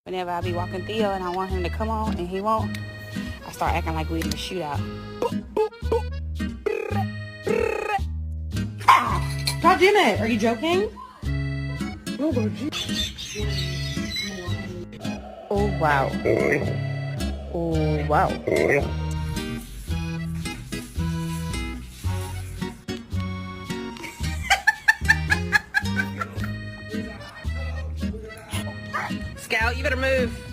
Whenever I be walking Theo and I want him to come on and he won't, I start acting like we in a shootout. God damn it, are you joking? Oh, wow. Oh, wow. Scout, you better move.